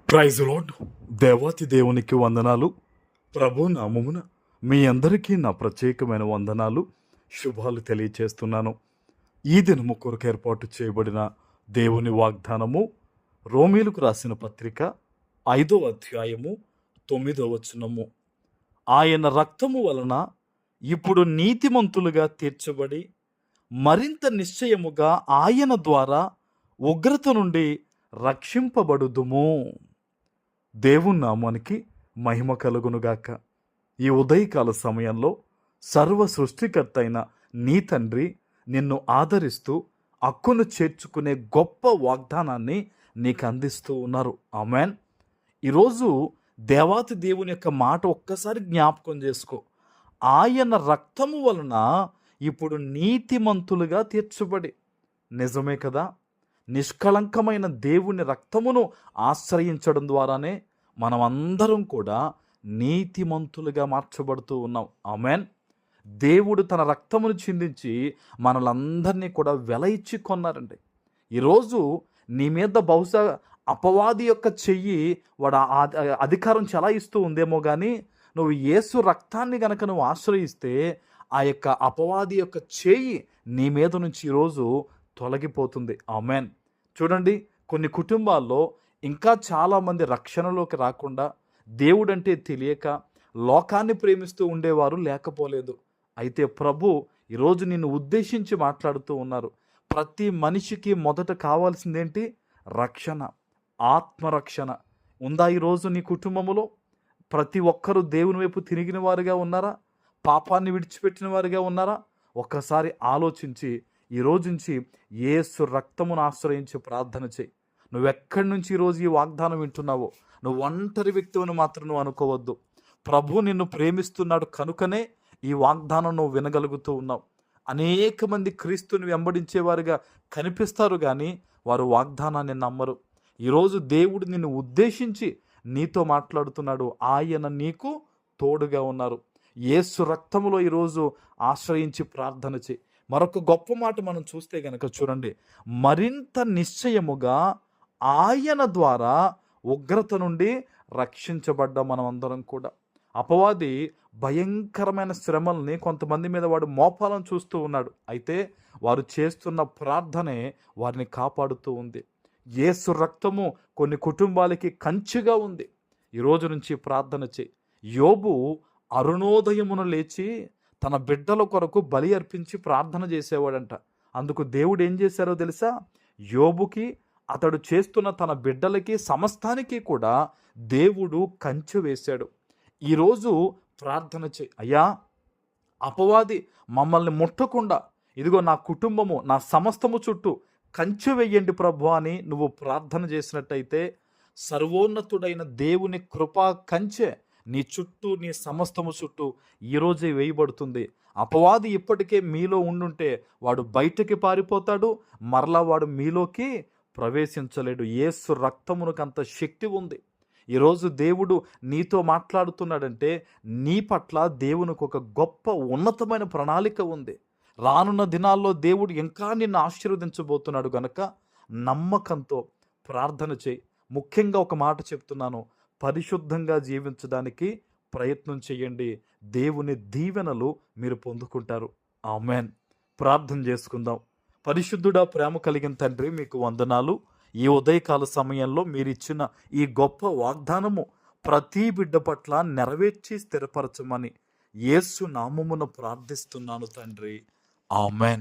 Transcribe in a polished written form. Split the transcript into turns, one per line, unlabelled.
Praise lord. దేవాతి దేవునికి వందనాలు. ప్రభు నామమున మీ అందరికీ నా ప్రత్యేకమైన వందనాలు, శుభాలు తెలియచేస్తున్నాను. ఈ దినము కొరకు ఏర్పాటు చేయబడిన దేవుని వాగ్దానము రోమీలకు రాసిన పత్రిక 5వ అధ్యాయము 9వ వచనము. ఆయన రక్తము వలన ఇప్పుడు నీతిమంతులుగా తీర్చబడి మరింత నిశ్చయముగా ఆయన ద్వారా ఉగ్రత నుండి రక్షింపబడుదుము. దేవుని నామానికి మహిమ కలుగునుగాక. ఈ ఉదయకాల సమయంలో సర్వ సృష్టికర్త అయిన నీ తండ్రి నిన్ను ఆదరిస్తూ హక్కును చేర్చుకునే గొప్ప వాగ్దానాన్ని నీకు అందిస్తూ ఉన్నారు. ఆమెన్. ఈరోజు దేవాతి దేవుని యొక్క మాట ఒక్కసారి జ్ఞాపకం చేసుకో. ఆయన రక్తము వలన ఇప్పుడు నీతిమంతులుగా తీర్చబడి, నిజమే కదా, నిష్కళంకమైన దేవుని రక్తమును ఆశ్రయించడం ద్వారానే మనమందరం కూడా నీతిమంతులుగా మార్చబడుతూ ఉన్నాం. ఆమెన్. దేవుడు తన రక్తమును చిందించి మనలందరినీ కూడా వెల ఇచ్చి కొన్నారండి. ఈరోజు నీ మీద బహుశా అపవాది యొక్క చెయ్యి వాడు అధికారం చెలాయిస్తూ ఉందేమో, కానీ నువ్వు యేసు రక్తాన్ని గనక నువ్వు ఆశ్రయిస్తే ఆ యొక్క అపవాది యొక్క చెయ్యి నీ మీద నుంచి ఈరోజు తొలగిపోతుంది. ఆమెన్. చూడండి, కొన్ని కుటుంబాల్లో ఇంకా చాలామంది రక్షణలోకి రాకుండా, దేవుడంటే తెలియక లోకాన్ని ప్రేమిస్తూ ఉండేవారు లేకపోలేదు. అయితే ప్రభు ఈరోజు నిన్ను ఉద్దేశించి మాట్లాడుతూ ఉన్నారు. ప్రతి మనిషికి మొదట కావాల్సిందేంటి? రక్షణ, ఆత్మరక్షణ. ఉందా ఈరోజు నీ కుటుంబంలో? ప్రతి ఒక్కరూ దేవుని వైపు తిరిగిన వారుగా ఉన్నారా? పాపాన్ని విడిచిపెట్టిన వారుగా ఉన్నారా? ఒక్కసారి ఆలోచించి ఈరోజు నుంచి యేసు రక్తమును ఆశ్రయించి ప్రార్థన చేయి. నువ్వెక్కడి నుంచి ఈరోజు ఈ వాగ్దానం వింటున్నావో, నువ్వు ఒంటరి వ్యక్తిని మాత్రం నువ్వు అనుకోవద్దు. ప్రభు నిన్ను ప్రేమిస్తున్నాడు కనుకనే ఈ వాగ్దానం నువ్వు వినగలుగుతూ ఉన్నావు. అనేక మంది క్రీస్తుని వెంబడించేవారుగా కనిపిస్తారు, కానీ వారు వాగ్దానాన్ని నమ్మరు. ఈరోజు దేవుడు నిన్ను ఉద్దేశించి నీతో మాట్లాడుతున్నాడు. ఆయన నీకు తోడుగా ఉన్నారు. యేసు రక్తములో ఈరోజు ఆశ్రయించి ప్రార్థన చేయి. మరొక గొప్ప మాట మనం చూస్తే గనక చూడండి, మరింత నిశ్చయముగా ఆయన ద్వారా ఉగ్రత నుండి రక్షించబడ్డ మనం అందరం కూడా. అపవాది భయంకరమైన శ్రమల్ని కొంతమంది మీద వాడు మోపాలను చూస్తూ ఉన్నాడు. అయితే వారు చేస్తున్న ప్రార్థనే వారిని కాపాడుతూ ఉంది. యేసు రక్తము కొన్ని కుటుంబాలకి కంచెగా ఉంది. ఈరోజు నుంచి ప్రార్థన చేయి. యోబు అరుణోదయమున లేచి తన బిడ్డల కొరకు బలి అర్పించి ప్రార్థన చేసేవాడంట. అందుకు దేవుడు ఏం చేశారో తెలుసా? యోబుకి, అతడు చేస్తున్న తన బిడ్డలకి, సమస్తానికి కూడా దేవుడు కంచె వేశాడు. ఈరోజు ప్రార్థన చేయి. అయ్యా, అపవాది మమ్మల్ని ముట్టకుండా ఇదిగో నా కుటుంబము, నా సమస్తము చుట్టూ కంచె వెయ్యండి ప్రభు అని నువ్వు ప్రార్థన చేసినట్టయితే సర్వోన్నతుడైన దేవుని కృపా కంచె నీ చుట్టూ, నీ సమస్తము చుట్టూ ఈరోజే వేయబడుతుంది. అపవాది ఇప్పటికే మీలో ఉండుంటే వాడు బయటకి పారిపోతాడు, మరలా వాడు మీలోకి ప్రవేశించలేడు. యేసు రక్తమునకు అంత శక్తి ఉంది. ఈరోజు దేవుడు నీతో మాట్లాడుతున్నాడంటే నీ పట్ల దేవునికి ఒక గొప్ప ఉన్నతమైన ప్రణాళిక ఉంది. రానున్న దినాల్లో దేవుడు ఇంకా నిన్ను ఆశీర్వదించబోతున్నాడు కనుక నమ్మకంతో ప్రార్థన చేయి. ముఖ్యంగా ఒక మాట చెప్తున్నాను, పరిశుద్ధంగా జీవించడానికి ప్రయత్నం చేయండి. దేవుని దీవెనలు మీరు పొందుకుంటారు. ఆమెన్. ప్రార్థన చేసుకుందాం. పరిశుద్ధుడా, ప్రేమ కలిగిన తండ్రి, మీకు వందనాలు. ఈ ఉదయకాల సమయంలో మీరు ఇచ్చిన ఈ గొప్ప వాగ్దానము ప్రతి బిడ్డ పట్ల నెరవేర్చి స్థిరపరచమని యేసు నామమున ప్రార్థిస్తున్నాను తండ్రి. ఆమెన్.